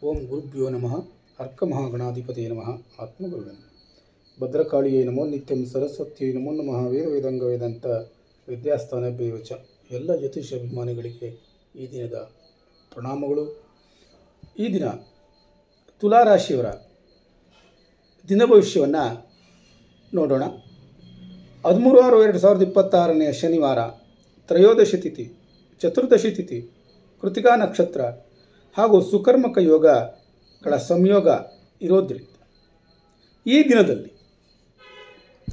ಓಂ ಗುರುಭ್ಯೋ ನಮಃ ಅರ್ಕಮಹಾಗಣಾಧಿಪತಿಯೇ ನಮಃ ಆತ್ಮಗುರುವೆ ಭದ್ರಕಾಳಿಯೇ ನಮೋ ನಿತ್ಯಂ ಸರಸ್ವತಿಯೇ ನಮೋ ನಮಃ ವೇದ ವೇದಾಂತ ವಿದ್ಯಾಸ್ಥಾನಭ್ಯೋ ಚ ಎಲ್ಲ ಜ್ಯೋತಿಷ ಅಭಿಮಾನಿಗಳಿಗೆ ಈ ದಿನದ ಪ್ರಣಾಮಗಳು. ಈ ದಿನ ತುಲಾರಾಶಿಯವರ ದಿನ ಭವಿಷ್ಯವನ್ನು ನೋಡೋಣ. 13/6/2026 ಶನಿವಾರ, ತ್ರಯೋದಶಿ ತಿಥಿ, ಚತುರ್ದಶಿ ತಿಥಿ, ಕೃತಿಕಾ ನಕ್ಷತ್ರ ಹಾಗೂ ಸುಕರ್ಮಕ ಯೋಗಗಳ ಸಂಯೋಗ ಇರೋದ್ರಿಂದ ಈ ದಿನದಲ್ಲಿ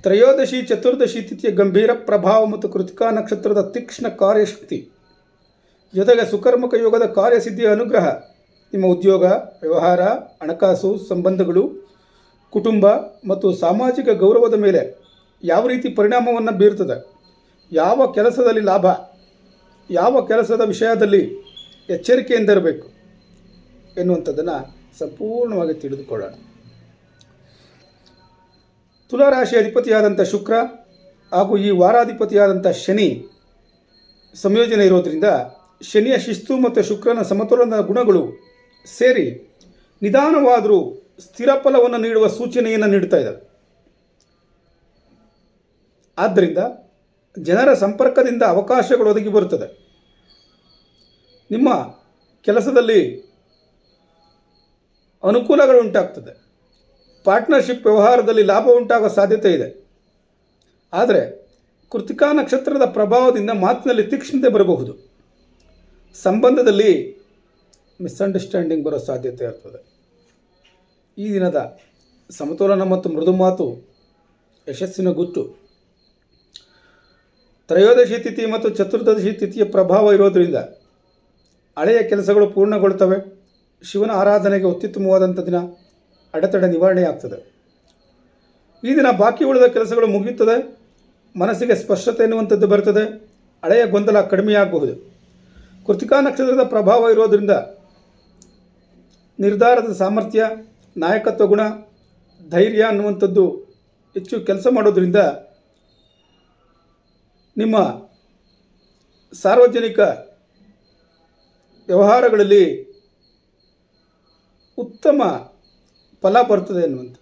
ತ್ರಯೋದಶಿ ಚತುರ್ದಶಿ ತಿಥಿಯ ಗಂಭೀರ ಪ್ರಭಾವ ಮತ್ತು ಕೃತಿಕಾ ನಕ್ಷತ್ರದ ತೀಕ್ಷ್ಣ ಕಾರ್ಯಶಕ್ತಿ ಜೊತೆಗೆ ಸುಕರ್ಮಕ ಯೋಗದ ಕಾರ್ಯಸಿದ್ಧಿಯ ಅನುಗ್ರಹ ನಿಮ್ಮ ಉದ್ಯೋಗ, ವ್ಯವಹಾರ, ಹಣಕಾಸು ಸಂಬಂಧಗಳು, ಕುಟುಂಬ ಮತ್ತು ಸಾಮಾಜಿಕ ಗೌರವದ ಮೇಲೆ ಯಾವ ರೀತಿ ಪರಿಣಾಮವನ್ನು ಬೀರುತ್ತದೆ, ಯಾವ ಕೆಲಸದಲ್ಲಿ ಲಾಭ, ಯಾವ ಕೆಲಸದ ವಿಷಯದಲ್ಲಿ ಎಚ್ಚರಿಕೆಯಿಂದ ಇರಬೇಕು ಎನ್ನುವಂಥದ್ದನ್ನು ಸಂಪೂರ್ಣವಾಗಿ ತಿಳಿದುಕೊಳ್ಳೋಣ. ತುಲಾರಾಶಿ ಅಧಿಪತಿಯಾದಂಥ ಶುಕ್ರ ಹಾಗೂ ಈ ವಾರಾಧಿಪತಿಯಾದಂಥ ಶನಿ ಸಂಯೋಜನೆ ಇರೋದರಿಂದ ಶನಿಯ ಶಿಸ್ತು ಮತ್ತು ಶುಕ್ರನ ಸಮತೋಲನದ ಗುಣಗಳು ಸೇರಿ ನಿಧಾನವಾದರೂ ಸ್ಥಿರ ಫಲವನ್ನು ನೀಡುವ ಸೂಚನೆಯನ್ನು ನೀಡ್ತಾ ಇದ್ದಾವೆ. ಆದ್ದರಿಂದ ಜನರ ಸಂಪರ್ಕದಿಂದ ಅವಕಾಶಗಳು ಒದಗಿ ಬರುತ್ತದೆ. ನಿಮ್ಮ ಕೆಲಸದಲ್ಲಿ ಅನುಕೂಲಗಳು ಉಂಟಾಗ್ತದೆ. ಪಾರ್ಟ್ನರ್ಶಿಪ್ ವ್ಯವಹಾರದಲ್ಲಿ ಲಾಭ ಉಂಟಾಗುವ ಸಾಧ್ಯತೆ ಇದೆ. ಆದರೆ ಕೃತಿಕಾ ನಕ್ಷತ್ರದ ಪ್ರಭಾವದಿಂದ ಮಾತಿನಲ್ಲಿ ತೀಕ್ಷ್ಣತೆ ಬರಬಹುದು. ಸಂಬಂಧದಲ್ಲಿ ಮಿಸ್ಅಂಡರ್ಸ್ಟ್ಯಾಂಡಿಂಗ್ ಬರೋ ಸಾಧ್ಯತೆ ಇರ್ತದೆ. ಈ ದಿನದ ಸಮತೋಲನ ಮತ್ತು ಮೃದು ಮಾತು ಯಶಸ್ಸಿನ ಗುಟ್ಟು. ತ್ರಯೋದಶಿ ತಿಥಿ ಮತ್ತು ಚತುರ್ದಶಿ ತಿಥಿಯ ಪ್ರಭಾವ ಇರೋದರಿಂದ ಹಳೆಯ ಕೆಲಸಗಳು ಪೂರ್ಣಗೊಳ್ಳುತ್ತವೆ. ಶಿವನ ಆರಾಧನೆಗೆ ಅತ್ಯುತ್ತಮವಾದಂಥ ದಿನ. ಅಡೆತಡೆ ನಿವಾರಣೆ ಆಗ್ತದೆ. ಈ ದಿನ ಬಾಕಿ ಉಳಿದ ಕೆಲಸಗಳು ಮುಗಿಯುತ್ತದೆ. ಮನಸ್ಸಿಗೆ ಸ್ಪಷ್ಟತೆ ಎನ್ನುವಂಥದ್ದು ಬರ್ತದೆ. ಹಳೆಯ ಗೊಂದಲ ಕಡಿಮೆಯಾಗಬಹುದು. ಕೃತಿಕಾ ನಕ್ಷತ್ರದ ಪ್ರಭಾವ ಇರೋದರಿಂದ ನಿರ್ಧಾರದ ಸಾಮರ್ಥ್ಯ, ನಾಯಕತ್ವ ಗುಣ, ಧೈರ್ಯ ಅನ್ನುವಂಥದ್ದು ಹೆಚ್ಚು ಕೆಲಸ ಮಾಡೋದ್ರಿಂದ ನಿಮ್ಮ ಸಾರ್ವಜನಿಕ ವ್ಯವಹಾರಗಳಲ್ಲಿ ಉತ್ತಮ ಫಲ ಬರ್ತದೆ ಅನ್ನುವಂಥದ್ದು.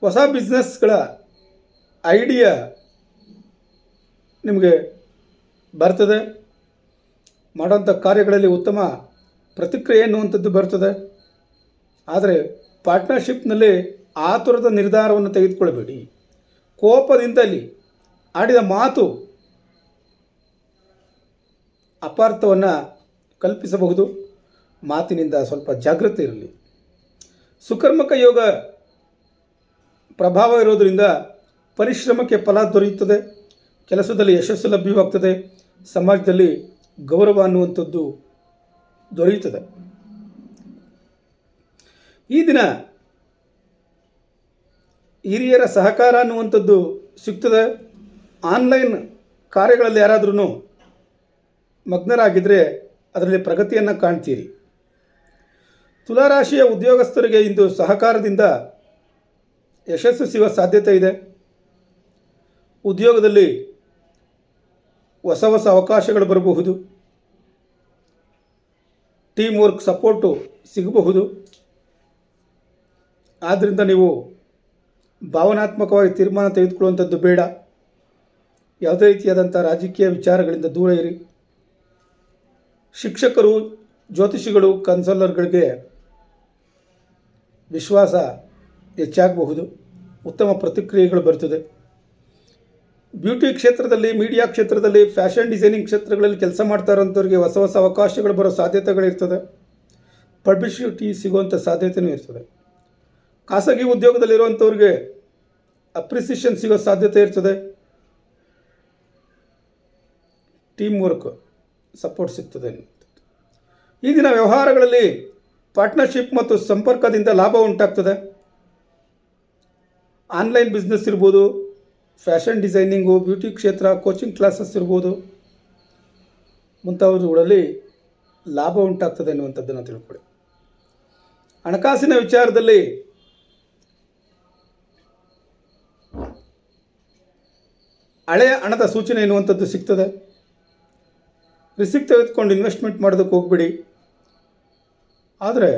ಹೊಸ ಬಿಸ್ನೆಸ್ಗಳ ಐಡಿಯಾ ನಿಮಗೆ ಬರ್ತದೆ. ಮಾಡೋಂಥ ಕಾರ್ಯಗಳಲ್ಲಿ ಉತ್ತಮ ಪ್ರತಿಕ್ರಿಯೆ ಎನ್ನುವಂಥದ್ದು ಬರ್ತದೆ. ಆದರೆ ಪಾರ್ಟ್ನರ್ಶಿಪ್ನಲ್ಲಿ ಆತುರದ ನಿರ್ಧಾರವನ್ನು ತೆಗೆದುಕೊಳ್ಳಬೇಡಿ. ಕೋಪದಿಂದಲೇ ಆಡಿದ ಮಾತು ಅಪಾರ್ಥವನ್ನು ಕಲ್ಪಿಸಬಹುದು. ಮಾತಿನಿಂದ ಸ್ವಲ್ಪ ಜಾಗೃತಿ ಇರಲಿ. ಸುಕರ್ಮಕ ಯೋಗ ಪ್ರಭಾವ ಇರೋದರಿಂದ ಪರಿಶ್ರಮಕ್ಕೆ ಫಲ ದೊರೆಯುತ್ತದೆ. ಕೆಲಸದಲ್ಲಿ ಯಶಸ್ಸು ಲಭ್ಯವಾಗ್ತದೆ. ಸಮಾಜದಲ್ಲಿ ಗೌರವ ಅನ್ನುವಂಥದ್ದು ದೊರೆಯುತ್ತದೆ. ಈ ದಿನ ಹಿರಿಯರ ಸಹಕಾರ ಅನ್ನುವಂಥದ್ದು ಸಿಗ್ತದೆ. ಆನ್ಲೈನ್ ಕಾರ್ಯಗಳಲ್ಲಿ ಯಾರಾದ್ರೂ ಮಗ್ನರಾಗಿದ್ದರೆ ಅದರಲ್ಲಿ ಪ್ರಗತಿಯನ್ನು ಕಾಣ್ತೀರಿ. ತುಲಾರಾಶಿಯ ಉದ್ಯೋಗಸ್ಥರಿಗೆ ಇಂದು ಸಹಕಾರದಿಂದ ಯಶಸ್ಸು ಸಿಗುವ ಸಾಧ್ಯತೆ ಇದೆ. ಉದ್ಯೋಗದಲ್ಲಿ ಹೊಸ ಹೊಸ ಅವಕಾಶಗಳು ಬರಬಹುದು. ಟೀಮ್ ವರ್ಕ್ ಸಪೋರ್ಟು ಸಿಗಬಹುದು. ಆದ್ದರಿಂದ ನೀವು ಭಾವನಾತ್ಮಕವಾಗಿ ತೀರ್ಮಾನ ತೆಗೆದುಕೊಳ್ಳುವಂಥದ್ದು ಬೇಡ. ಯಾವುದೇ ರೀತಿಯಾದಂಥ ರಾಜಕೀಯ ವಿಚಾರಗಳಿಂದ ದೂರ ಇರಿ. ಶಿಕ್ಷಕರು, ಜ್ಯೋತಿಷಿಗಳು, ಕನ್ಸಲ್ಟರ್ಗಳಿಗೆ ವಿಶ್ವಾಸ ಹೆಚ್ಚಾಗಬಹುದು. ಉತ್ತಮ ಪ್ರತಿಕ್ರಿಯೆಗಳು ಬರ್ತದೆ. ಬ್ಯೂಟಿ ಕ್ಷೇತ್ರದಲ್ಲಿ, ಮೀಡಿಯಾ ಕ್ಷೇತ್ರದಲ್ಲಿ, ಫ್ಯಾಷನ್ ಡಿಸೈನಿಂಗ್ ಕ್ಷೇತ್ರಗಳಲ್ಲಿ ಕೆಲಸ ಮಾಡ್ತಾ ಇರೋಂಥವ್ರಿಗೆ ಹೊಸ ಹೊಸ ಅವಕಾಶಗಳು ಬರೋ ಸಾಧ್ಯತೆಗಳಿರ್ತದೆ. ಪಬ್ಲಿಸಿಟಿ ಸಿಗುವಂಥ ಸಾಧ್ಯತೆಯೂ ಇರ್ತದೆ. ಖಾಸಗಿ ಉದ್ಯೋಗದಲ್ಲಿರುವಂಥವ್ರಿಗೆ ಅಪ್ರಿಸಿಯೇಷನ್ ಸಿಗೋ ಸಾಧ್ಯತೆ ಇರ್ತದೆ. ಟೀಮ್ ವರ್ಕ್ ಸಪೋರ್ಟ್ ಸಿಗ್ತದೆ. ಈ ದಿನ ವ್ಯವಹಾರಗಳಲ್ಲಿ ಪಾರ್ಟ್ನರ್ಶಿಪ್ ಮತ್ತು ಸಂಪರ್ಕದಿಂದ ಲಾಭ ಉಂಟಾಗ್ತದೆ. ಆನ್ಲೈನ್ ಬಿಸ್ನೆಸ್ ಇರ್ಬೋದು, ಫ್ಯಾಷನ್ ಡಿಸೈನಿಂಗು, ಬ್ಯೂಟಿ ಕ್ಷೇತ್ರ, ಕೋಚಿಂಗ್ ಕ್ಲಾಸಸ್ ಇರ್ಬೋದು, ಮುಂತಾದವುಗಳಲ್ಲಿ ಲಾಭ ಉಂಟಾಗ್ತದೆ ಅನ್ನುವಂಥದ್ದನ್ನು ತಿಳ್ಕೊಳ್ಳಿ. ಹಣಕಾಸಿನ ವಿಚಾರದಲ್ಲಿ ಹಳೆಯ ಹಣದ ಸೂಚನೆ ಎನ್ನುವಂಥದ್ದು ಸಿಗ್ತದೆ. ರಿಸ್ಕ್ ತೆಗೆದುಕೊಂಡು ಇನ್ವೆಸ್ಟ್ಮೆಂಟ್ ಮಾಡೋದಕ್ಕೆ ಹೋಗ್ಬೇಡಿ. ಆದರೆ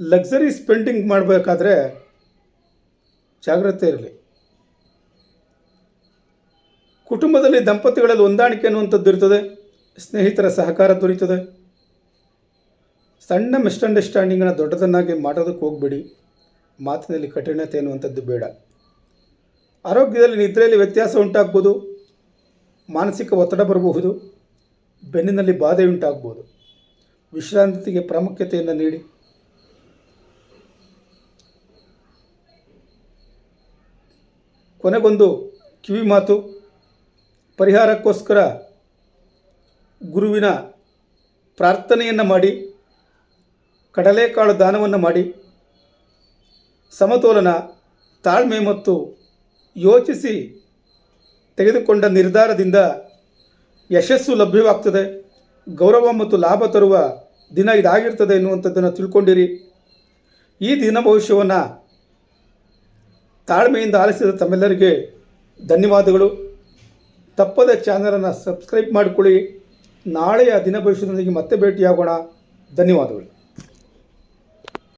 ಲಕ್ಸರಿ ಸ್ಪೆಂಡಿಂಗ್ ಮಾಡಬೇಕಾದ್ರೆ ಜಾಗ್ರತೆ ಇರಲಿ. ಕುಟುಂಬದಲ್ಲಿ ದಂಪತಿಗಳಲ್ಲಿ ಹೊಂದಾಣಿಕೆ ಅನ್ನುವಂಥದ್ದು ಇರ್ತದೆ, ಸ್ನೇಹಿತರ ಸಹಕಾರ ದೊರೀತದೆ. ಸಣ್ಣ ಮಿಸ್ಅಂಡರ್ಸ್ಟ್ಯಾಂಡಿಂಗನ್ನು ದೊಡ್ಡದನ್ನಾಗಿ ಮಾಡೋದಕ್ಕೆ ಹೋಗಬೇಡಿ. ಮಾತಿನಲ್ಲಿ ಕಠಿಣತೆ ಅನ್ನುವಂಥದ್ದು ಬೇಡ. ಆರೋಗ್ಯದಲ್ಲಿ ನಿದ್ರೆಯಲ್ಲಿ ವ್ಯತ್ಯಾಸ ಉಂಟಾಗ್ಬೋದು, ಮಾನಸಿಕ ಒತ್ತಡ ಬರಬಹುದು, ಬೆನ್ನಿನಲ್ಲಿ ಬಾಧೆ ಉಂಟಾಗ್ಬೋದು. ವಿಶ್ರಾಂತಿಗೆ ಪ್ರಾಮುಖ್ಯತೆಯನ್ನು ನೀಡಿ. ಕೊನೆಗೊಂದು ಕಿವಿ ಮಾತು. ಪರಿಹಾರಕ್ಕೋಸ್ಕರ ಗುರುವಿನ ಪ್ರಾರ್ಥನೆಯನ್ನು ಮಾಡಿ, ಕಡಲೆಕಾಳು ದಾನವನ್ನು ಮಾಡಿ, ಸಮತೋಲನ, ತಾಳ್ಮೆ ಮತ್ತು ಯೋಚಿಸಿ ತೆಗೆದುಕೊಂಡ ನಿರ್ಧಾರದಿಂದ ಯಶಸ್ಸು ಲಭ್ಯವಾಗ್ತದೆ. ಗೌರವ ಮತ್ತು ಲಾಭ ತರುವ ದಿನ ಇದಾಗಿರ್ತದೆ ಎನ್ನುವಂಥದ್ದನ್ನು ತಿಳ್ಕೊಂಡಿರಿ. ಈ ದಿನ ಭವಿಷ್ಯವನ್ನು ತಾಳ್ಮೆಯಿಂದ ಆಲಿಸಿದ ತಮ್ಮೆಲ್ಲರಿಗೆ ಧನ್ಯವಾದಗಳು. ತಪ್ಪದ ಚಾನಲನ್ನು ಸಬ್ಸ್ಕ್ರೈಬ್ ಮಾಡಿಕೊಳ್ಳಿ. ನಾಳೆಯ ದಿನ ಭವಿಷ್ಯದೊಂದಿಗೆ ಮತ್ತೆ ಭೇಟಿಯಾಗೋಣ. ಧನ್ಯವಾದಗಳು.